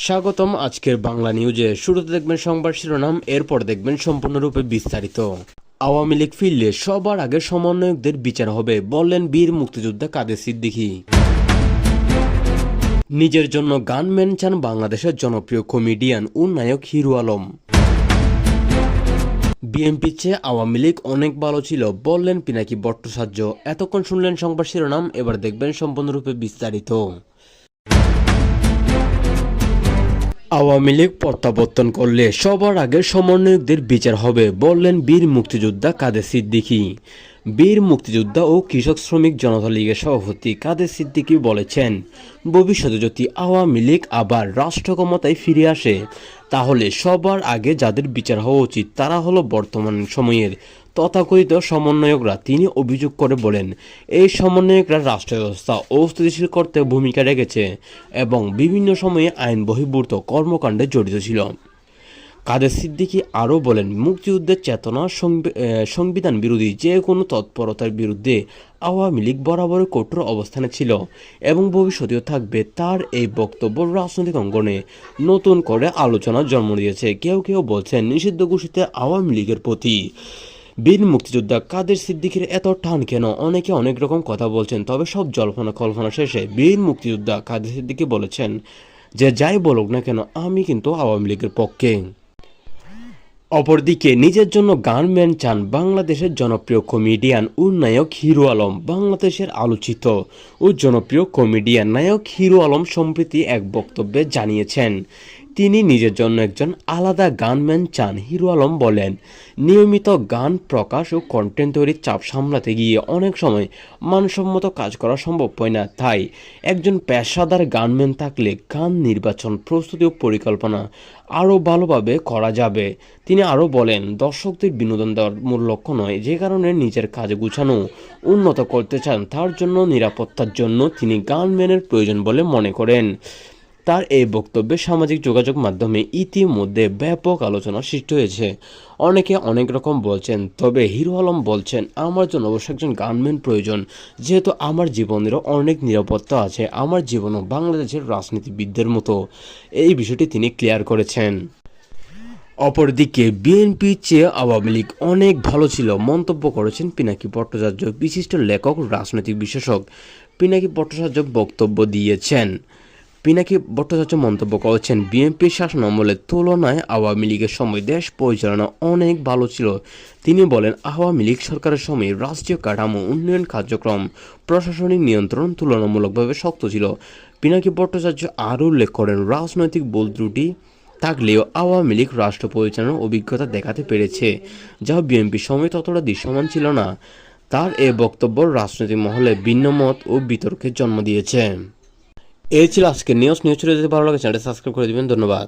স্বাগতম আজকের বাংলা নিউজে। শুরুতে দেখবেন সংবাদ শিরোনাম, এরপর দেখবেন সম্পূর্ণরূপে বিস্তারিত। আওয়ামী লীগ ফিরলে সবার আগে সমন্বয়কদের বিচার হবে, বললেন বীর মুক্তিযোদ্ধা কাদের সিদ্দিকী। নিজের জন্য গানম্যান চান বাংলাদেশের জনপ্রিয় কমেডিয়ান ও নায়ক হিরো আলম। বিএনপির চেয়ে আওয়ামী লীগ অনেক ভালো ছিল, বললেন পিনাকি ভট্টাচার্য। এতক্ষণ শুনলেন সংবাদ শিরোনাম, এবার দেখবেন সম্পূর্ণরূপে বিস্তারিত। আওয়ামী লীগ প্রত্যাবর্তন করলে সবার আগে সমন্বয়কদের বিচার হবে, বললেন বীর মুক্তিযোদ্ধা কাদের সিদ্দিকী। বীর মুক্তিযোদ্ধা ও কৃষক শ্রমিক জনতা লীগের সভাপতি কাদের সিদ্দিকী বলেছেন, ভবিষ্যতে যদি আওয়ামী লীগ আবার রাষ্ট্র ক্ষমতায় ফিরে আসে তাহলে সবার আগে যাদের বিচার হওয়া উচিত তারা হলো বর্তমান সময়ের তথাকথিত সমন্বয়করা। তিনি অভিযোগ করে বলেন, এই সমন্বয়করা রাষ্ট্র ব্যবস্থা অস্থিতিশীল করতে ভূমিকা রেখেছে এবং বিভিন্ন সময়ে আইন বহির্ভূত কর্মকাণ্ডে জড়িত ছিল। কাদের সিদ্দিকী আরও বলেন, মুক্তিযুদ্ধের চেতনা সংবিধান বিরোধী যে কোনো তৎপরতার বিরুদ্ধে আওয়ামী লীগ বরাবর কঠোর অবস্থানে ছিল এবং ভবিষ্যতেও থাকবে। তার এই বক্তব্য রাজনৈতিক অঙ্গনে নতুন করে আলোচনার জন্ম দিয়েছে। কেউ কেউ বলছেন, নিষিদ্ধ ঘোষিত আওয়ামী লীগের প্রতি বীর মুক্তিযোদ্ধা কাদের সিদ্দিকীর এত টান কেন? অনেকে অনেক রকম কথা বলছেন, তবে সব জল্পনা কল্পনা শেষে বীর মুক্তিযোদ্ধা কাদের সিদ্দিকী বলেছেন যে যাই বলুক না কেন, আমি কিন্তু আওয়ামী লীগের পক্ষে। অপরদিকে নিজের জন্য গানম্যান চান বাংলাদেশের জনপ্রিয় কমেডিয়ান ও নায়ক হিরো আলম। বাংলাদেশের আলোচিত ও জনপ্রিয় কমেডিয়ান নায়ক হিরো আলম সম্প্রতি এক বক্তব্যে জানিয়েছেন তিনি নিজের জন্য একজন আলাদা গানম্যান চান। হিরো আলম বলেন, নিয়মিত গান প্রকাশ ও কন্টেন্ট তৈরির চাপ সামলাতে গিয়ে অনেক সময় মানসম্মত কাজ করা সম্ভব হয় না, তাই একজন পেশাদার গানম্যান থাকলে গান নির্বাচন, প্রস্তুতি ও পরিকল্পনা আরও ভালোভাবে করা যাবে। তিনি আরও বলেন, দর্শকদের বিনোদন দেওয়ার মূল লক্ষ্য নয়, যে কারণে নিজের কাজ গুছানো উন্নত করতে চান তার জন্য নিরাপত্তার জন্য তিনি গানম্যানের প্রয়োজন বলে মনে করেন। তার এই বক্তব্যে সামাজিক যোগাযোগ মাধ্যমে ইতিমধ্যে ব্যাপক আলোচনা সৃষ্টি হয়েছে। অনেকে অনেক রকম বলছেন, তবে হিরো আলম বলছেন, আমার জন্য অবশ্য একজন গানম্যান প্রয়োজন, যেহেতু আমার জীবনেরও অনেক নিরাপত্তা আছে, আমার জীবনও বাংলাদেশের রাজনীতিবিদদের মতো। এই বিষয়টি তিনি ক্লিয়ার করেছেন। অপরদিকে বিএনপির চেয়ে আওয়ামী লীগ অনেক ভালো ছিল মন্তব্য করেছেন পিনাকি ভট্টাচার্য। বিশিষ্ট লেখক, রাজনৈতিক বিশ্লেষক পিনাকি ভট্টাচার্য বক্তব্য দিয়েছেন। পিনাকি ভট্টাচার্য মন্তব্য করেছেন, বিএনপির শাসন আমলের তুলনায় আওয়ামী লীগের সময় দেশ পরিচালনা অনেক ভালো ছিল। তিনি বলেন, আওয়ামী লীগ সরকারের সময় রাষ্ট্রীয় কাঠামো, উন্নয়ন কার্যক্রম, প্রশাসনিক নিয়ন্ত্রণ তুলনামূলকভাবে শক্ত ছিল। পিনাকি ভট্টাচার্য আরও উল্লেখ করেন, রাজনৈতিক ভুল ত্রুটি থাকলেও আওয়ামী লীগ রাষ্ট্র পরিচালনার অভিজ্ঞতা দেখাতে পেরেছে, যা বিএনপির সময় ততটা দৃশ্যমান ছিল না। তার এই বক্তব্য রাজনৈতিক মহলে ভিন্ন মত ও বিতর্কের জন্ম দিয়েছে। এই ছিল আজকের নিউজ। নিউজ যদি ভালো লাগে চ্যানেলটি সাবস্ক্রাইব করে দিবেন। ধন্যবাদ।